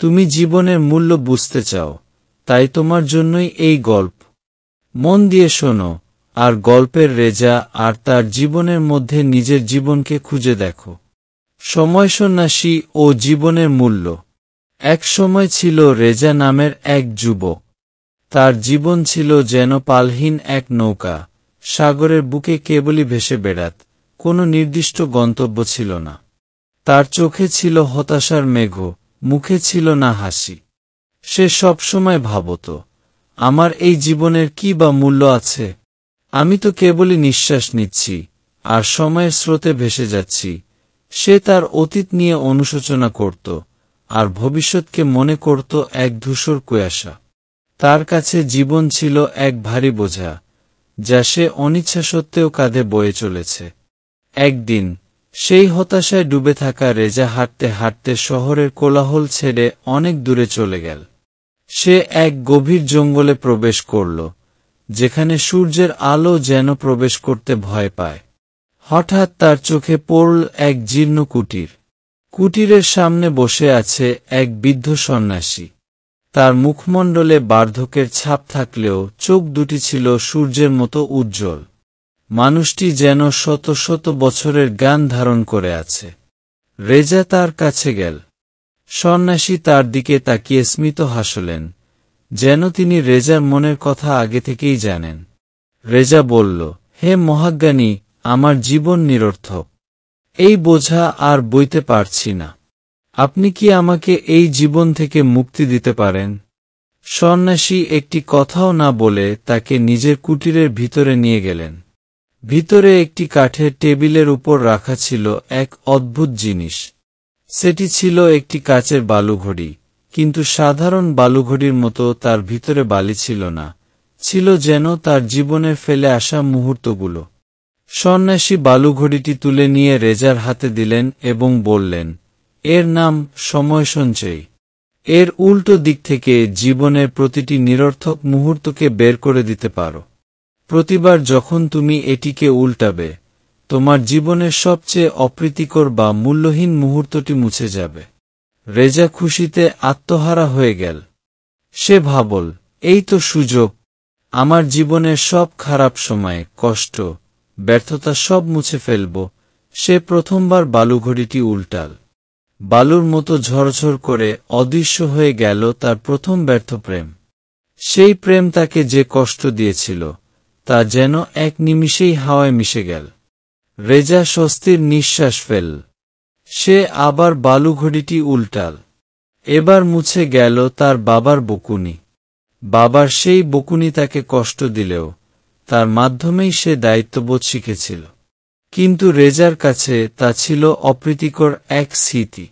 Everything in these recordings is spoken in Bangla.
তুমি জীবনের মূল্য বুঝতে চাও, তাই তোমার জন্যই এই গল্প। মন দিয়ে শোনো, আর গল্পের রেজা আর তার জীবনের মধ্যে নিজের জীবনকে খুঁজে দেখো। সময় সন্ন্যাসী ও জীবনের মূল্য। এক সময় ছিল রেজা নামের এক যুবক। তার জীবন ছিল যেন পালহীন এক নৌকা, সাগরের বুকে কেবলই ভেসে বেড়াত, কোনো নির্দিষ্ট গন্তব্য ছিল না। তার চোখে ছিল হতাশার মেঘ, মুখে ছিল না হাসি। সে সবসময় ভাবত, আমার এই জীবনের কি বা মূল্য আছে? আমি তো কেবলই নিঃশ্বাস নিচ্ছি, আর সময়ের স্রোতে ভেসে যাচ্ছি। সে তার অতীত নিয়ে অনুশোচনা করত, আর ভবিষ্যৎকে মনে করত এক ধূসর কুয়াশা। তার কাছে জীবন ছিল এক ভারী বোঝা, যা সে অনিচ্ছা সত্ত্বেও কাঁধে বয়ে চলেছে। একদিন সেই হতাশায় ডুবে থাকা রেজা হাঁটতে হাঁটতে শহরের কোলাহল ছেড়ে অনেক দূরে চলে গেল। সে এক গভীর জঙ্গলে প্রবেশ করল, যেখানে সূর্যের আলো যেন প্রবেশ করতে ভয় পায়। হঠাৎ তার চোখে পড়ল এক জীর্ণ কুটির। কুটিরের সামনে বসে আছে এক বৃদ্ধ সন্ন্যাসী। তার মুখমণ্ডলে বার্ধক্যের ছাপ থাকলেও চোখ দুটি ছিল সূর্যের মতো উজ্জ্বল। মানুষটি যেন শত শত বছরের জ্ঞান ধারণ করে আছে। রেজা তার কাছে গেল। সন্ন্যাসী তার দিকে তাকিয়ে স্মিত হাসলেন, যেন তিনি রেজার মনের কথা আগে থেকেই জানেন। রেজা বলল, হে মহাজ্ঞানী, আমার জীবন নিরর্থক। এই বোঝা আর বইতে পারছি না। আপনি কি আমাকে এই জীবন থেকে মুক্তি দিতে পারেন? সন্ন্যাসী একটি কথাও না বলে তাকে নিজের কুটিরের ভিতরে নিয়ে গেলেন। ভিতরে একটি কাঠের টেবিলের উপর রাখা ছিল এক অদ্ভুত জিনিস। সেটি ছিল একটি কাচের বালুঘড়ি, কিন্তু সাধারণ বালুঘড়ির মতো তার ভিতরে বালি ছিল না, ছিল যেন তার জীবনের ফেলে আসা মুহূর্তগুলো। সন্ন্যাসী বালুঘড়িটি তুলে নিয়ে রেজার হাতে দিলেন এবং বললেন, এর নাম সময় সঞ্চয়ী। এর উল্টো দিক থেকে জীবনের প্রতিটি নিরর্থক মুহূর্তকে বের করে দিতে পারো। প্রতিবার যখন তুমি এটিকে উল্টাবে, তোমার জীবনের সবচেয়ে অপ্রীতিকর বা মূল্যহীন মুহূর্তটি মুছে যাবে। রেজা খুশিতে আত্মহারা হয়ে গেল। সে ভাবল, এই তো সুযোগ। আমার জীবনের সব খারাপ সময়, কষ্ট, ব্যর্থতা সব মুছে ফেলব। সে প্রথমবার বালুঘড়িটি উল্টাল। বালুর মতো ঝরঝর করে অদৃশ্য হয়ে গেল তার প্রথম ব্যর্থ প্রেম। সেই প্রেম তাকে যে কষ্ট দিয়েছিল, তা যেন এক নিমিষেই হাওয়ায় মিশে গেল। রেজা স্বস্তির নিঃশ্বাস ফেল। সে আবার বালুঘড়িটি উল্টাল। এবার মুছে গেল তার বাবার বকুনি। বাবার সেই বকুনি তাকে কষ্ট দিলেও তার মাধ্যমেই সে দায়িত্ববোধ শিখেছিল। কিন্তু রেজার কাছে তা ছিল অপ্রীতিকর এক স্মৃতি।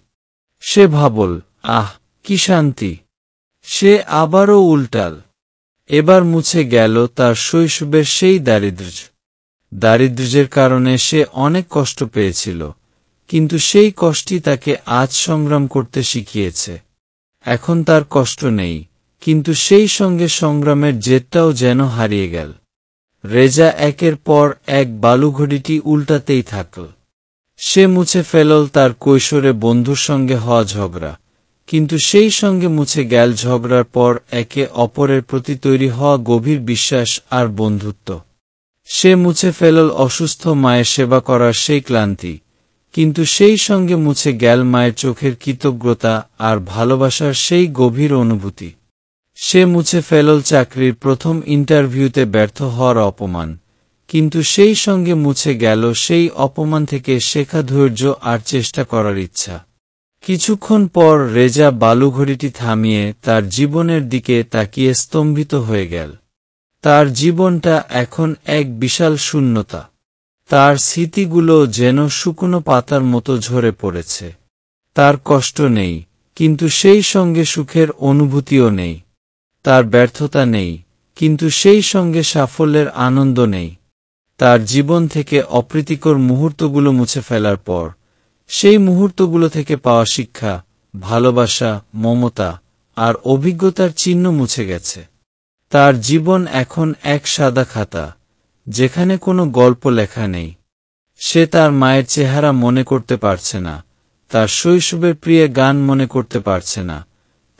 সে ভাবল, আহ, কি শান্তি! সে আবারও উল্টাল। এবার মুছে গেল তার শৈশবের সেই দারিদ্র্যের কারণে সে অনেক কষ্ট পেয়েছিল, কিন্তু সেই কষ্টই তাকে আজ সংগ্রাম করতে শিখিয়েছে। এখন তার কষ্ট নেই, কিন্তু সেই সঙ্গে সংগ্রামের জেদটাও যেন হারিয়ে গেল। রেজা একের পর এক বালুঘড়িটি উল্টাতেই থাকল। সে মুছে ফেলল তার কৈশোরে বন্ধুর সঙ্গে হওয়া ঝগড়া, কিন্তু সেই সঙ্গে মুছে গেল ঝগড়ার পর একে অপরের প্রতি তৈরি হওয়া গভীর বিশ্বাস আর বন্ধুত্ব। সে মুছে ফেলল অসুস্থ মায়ের সেবা করার সেই ক্লান্তি, কিন্তু সেই সঙ্গে মুছে গেল মায়ের চোখের কৃতজ্ঞতা আর ভালোবাসার সেই গভীর অনুভূতি। সে মুছে ফেলল চাকরির প্রথম ইন্টারভিউতে ব্যর্থ হওয়ার অপমান, কিন্তু সেই সঙ্গে মুছে গেল সেই অপমান থেকে শেখা ধৈর্য আর চেষ্টা করার ইচ্ছা। কিছুক্ষণ পর রেজা বালুঘড়িটি থামিয়ে তার জীবনের দিকে তাকিয়ে স্তম্ভিত হয়ে গেল। তার জীবনটা এখন এক বিশাল শূন্যতা। তার স্মৃতিগুলো যেন শুকনো পাতার মতো ঝরে পড়েছে। তার কষ্ট নেই, কিন্তু সেই সঙ্গে সুখের অনুভূতিও নেই। তার ব্যর্থতা নেই, কিন্তু সেই সঙ্গে সাফল্যের আনন্দ নেই। তার জীবন থেকে অপ্রীতিকর মুহূর্তগুলো মুছে ফেলার পর সেই মুহূর্তগুলো থেকে পাওয়া শিক্ষা, ভালোবাসা, মমতা আর অভিজ্ঞতার চিহ্ন মুছে গেছে। তার জীবন এখন এক সাদা খাতা, যেখানে কোনো গল্প লেখা নেই। সে তার মায়ের চেহারা মনে করতে পারছে না, তার শৈশবের প্রিয় গান মনে করতে পারছে না,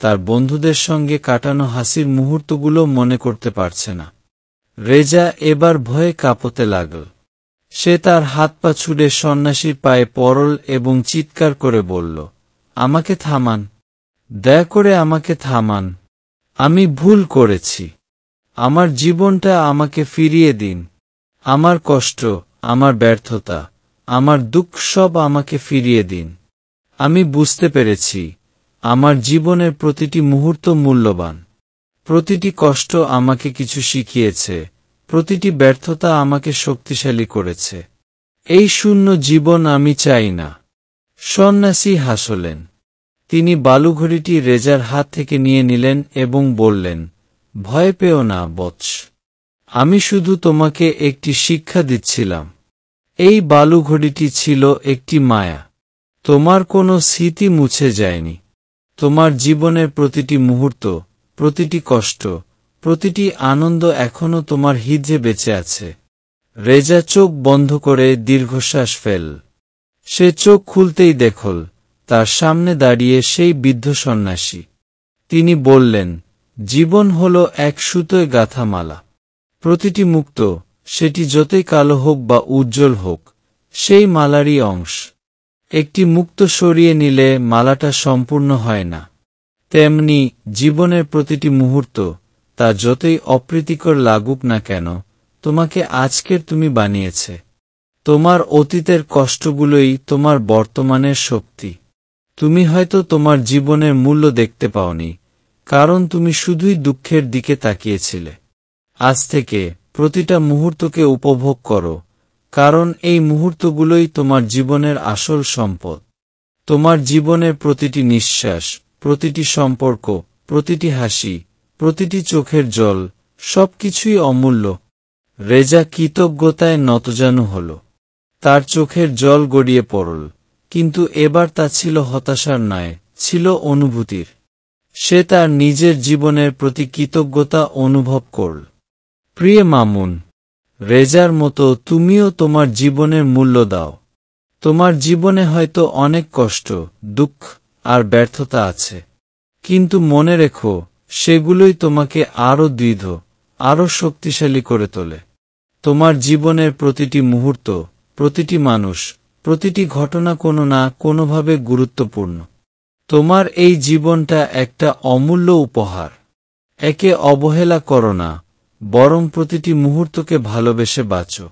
তার বন্ধুদের সঙ্গে কাটানো হাসির মুহূর্তগুলো মনে করতে পারছে না। রেজা এবার ভয়ে কাঁপতে লাগল। সে তার হাত পা ছুড়ে সন্ন্যাসীর পায়ে পড়ল এবং চিৎকার করে বলল, আমাকে থামান, দয়া করে আমাকে থামান। আমি ভুল করেছি। আমার জীবনটা আমাকে ফিরিয়ে দিন। আমার কষ্ট, আমার ব্যর্থতা, আমার দুঃখ সব আমাকে ফিরিয়ে দিন। আমি বুঝতে পেরেছি, আমার জীবনের প্রতিটি মুহূর্ত মূল্যবান। প্রতিটি কষ্ট আমাকে কিছু শিখিয়েছে, প্রতিটি ব্যর্থতা আমাকে শক্তিশালী করেছে। এই শূন্য জীবন আমি চাই না। সন্ন্যাসী হাসলেন। তিনি বালুঘড়িটি রেজার হাত থেকে নিয়ে নিলেন এবং বললেন, ভয় পেও না বৎস। আমি শুধু তোমাকে একটি শিক্ষা দিচ্ছিলাম। এই বালুঘড়িটি ছিল একটি মায়া। তোমার কোনো স্মৃতি মুছে যায়নি। তোমার জীবনের প্রতিটি মুহূর্ত, প্রতিটি কষ্ট, প্রতিটি আনন্দ এখনও তোমার হৃদয়ে বেঁচে আছে। রেজা চোখ বন্ধ করে দীর্ঘশ্বাস ফেল। সে চোখ খুলতেই দেখল, তার সামনে দাঁড়িয়ে সেই বৃদ্ধ সন্ন্যাসী। তিনি বললেন, জীবন হল এক সুতোয় গাঁথা মালা। প্রতিটি মুক্ত, সেটি যতই কালো হোক বা উজ্জ্বল হোক, সেই মালারই অংশ। একটি মুক্ত সরিয়ে নিলে মালাটা সম্পূর্ণ হয় না। তেমনি জীবনের প্রতিটি মুহূর্ত, তা যতই অপ্রীতিকর লাগুক না কেন, তোমাকে আজকের তুমি বানিয়েছে। তোমার অতীতের কষ্টগুলোই তোমার বর্তমানের শক্তি। তুমি হয়তো তোমার জীবনের মূল্য দেখতে পাওনি, কারণ তুমি শুধুই দুঃখের দিকে তাকিয়েছিলে। আজ থেকে প্রতিটা মুহূর্তকে উপভোগ করো, কারণ এই মুহূর্তগুলোই তোমার জীবনের আসল সম্পদ। তোমার জীবনের প্রতিটি নিঃশ্বাস, প্রতিটি সম্পর্ক, প্রতিটি হাসি, প্রতিটি চোখের জল, সবকিছুই অমূল্য। রেজা কৃতজ্ঞতায় নতজানু হল। তার চোখের জল গড়িয়ে পড়ল, কিন্তু এবার তা ছিল হতাশার নয়, ছিল অনুভূতির। সে তার নিজের জীবনের প্রতি কৃতজ্ঞতা অনুভব করল। প্রিয় মামুন, রেজার মতো তুমিও তোমার জীবনের মূল্য দাও। তোমার জীবনে হয়তো অনেক কষ্ট, দুঃখ আর ব্যর্থতা আছে, কিন্তু মনে রেখো, সেগুলোই তোমাকে আরও দৃঢ়, আরও শক্তিশালী করে তোলে। তোমার জীবনের প্রতিটি মুহূর্ত, প্রতিটি মানুষ, প্রতিটি ঘটনা কোনো না কোনোভাবে গুরুত্বপূর্ণ। তোমার এই জীবনটা একটা অমূল্য উপহার। একে অবহেলা করো না, বরং প্রতিটি মুহূর্তকে ভালোবেসে বাঁচো।